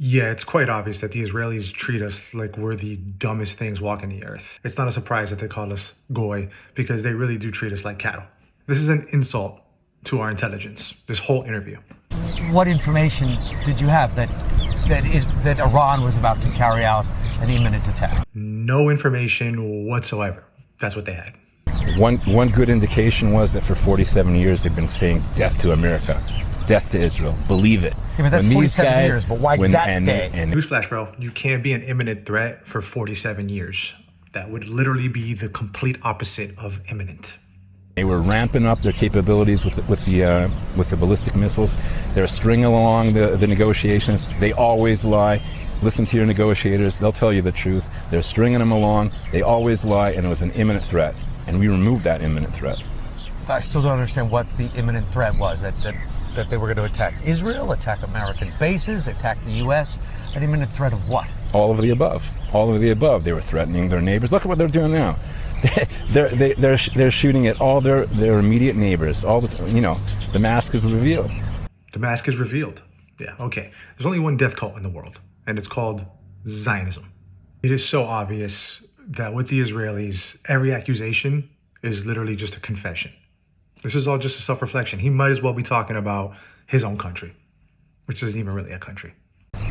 Yeah, it's quite obvious that the Israelis treat us like we're the dumbest things walking the earth. It's not a surprise that they call us goy, because they really do treat us like cattle. This is an insult to our intelligence, this whole interview. What information did you have that Iran was about to carry out an imminent attack? No information whatsoever. That's what they had. One good indication was that for 47 years they've been saying death to America, death to Israel. Believe it. Yeah, but that's 47 years, but why that day? Newsflash, bro. You can't be an imminent threat for 47 years. That would literally be the complete opposite of imminent. They were ramping up their capabilities with the ballistic missiles. They were stringing along the negotiations. They always lie. Listen to your negotiators. They'll tell you the truth. They're stringing them along. They always lie, and it was an imminent threat. And we removed that imminent threat. I still don't understand what the imminent threat was, that they were going to attack Israel, attack American bases, attack the U.S. An imminent threat of what? All of the above. All of the above. They were threatening their neighbors. Look at what they're doing now. They're shooting at all their immediate neighbors. The mask is revealed. The mask is revealed. Yeah, okay. There's only one death cult in the world, and it's called Zionism. It is so obvious that with the Israelis, every accusation is literally just a confession. This is all just a self-reflection. He might as well be talking about his own country, which isn't even really a country.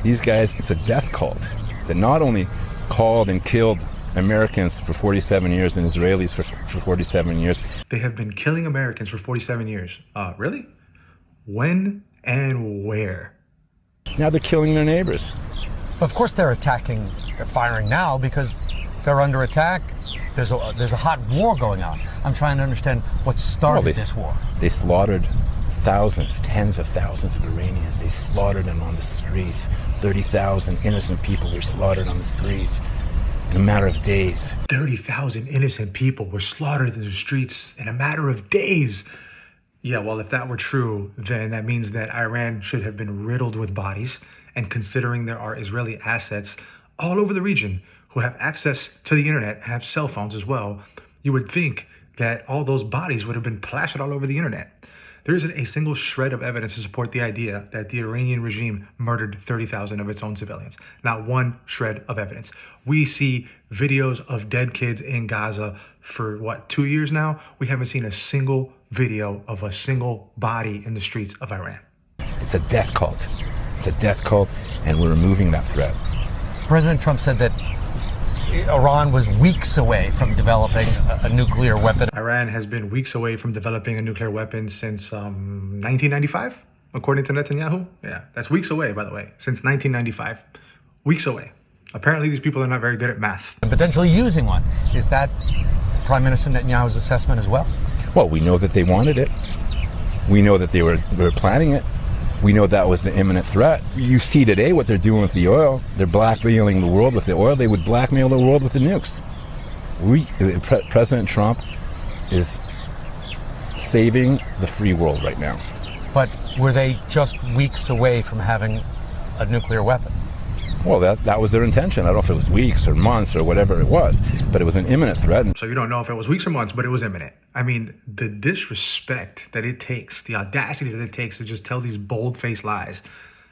These guys, it's a death cult that not only called and killed Americans for 47 years and Israelis for 47 years. They have been killing Americans for 47 years. Really? When and where? Now they're killing their neighbors. Of course they're firing now because they're under attack. There's a hot war going on. I'm trying to understand what started this war. They slaughtered thousands, tens of thousands of Iranians. They slaughtered them on the streets. 30,000 innocent people were slaughtered on the streets in a matter of days. 30,000 innocent people were slaughtered in the streets in a matter of days. Yeah, well, if that were true, then that means that Iran should have been riddled with bodies. And considering there are Israeli assets all over the region who have access to the internet, have cell phones as well, you would think that all those bodies would have been plastered all over the internet. There isn't a single shred of evidence to support the idea that the Iranian regime murdered 30,000 of its own civilians. Not one shred of evidence. We see videos of dead kids in Gaza for, 2 years now? We haven't seen a single video of a single body in the streets of Iran. It's a death cult. It's a death cult, and we're removing that threat. President Trump said that Iran was weeks away from developing a nuclear weapon. Iran has been weeks away from developing a nuclear weapon since 1995, according to Netanyahu. Yeah, that's weeks away, by the way, since 1995. Weeks away. Apparently, these people are not very good at math. And potentially using one. Is that Prime Minister Netanyahu's assessment as well? Well, we know that they wanted it. We know that they were planning it. We know that was the imminent threat. You see today what they're doing with the oil. They're blackmailing the world with the oil. They would blackmail the world with the nukes. President Trump is saving the free world right now. But were they just weeks away from having a nuclear weapon? Well, that was their intention. I don't know if it was weeks or months or whatever it was, but it was an imminent threat. So you don't know if it was weeks or months, but it was imminent. I mean, the disrespect that it takes, the audacity that it takes to just tell these bold-faced lies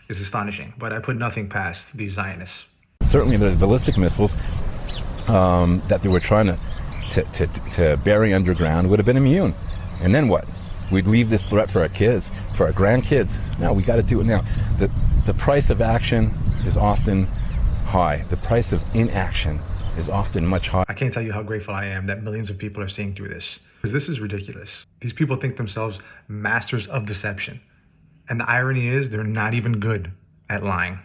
is astonishing. But I put nothing past these Zionists. Certainly the ballistic missiles that they were trying to bury underground would have been immune. And then what? We'd leave this threat for our kids, for our grandkids. No, we got to do it now. The price of action is often high. The price of inaction is often much higher. I can't tell you how grateful I am that millions of people are seeing through this, because this is ridiculous. These people think themselves masters of deception. And the irony is they're not even good at lying.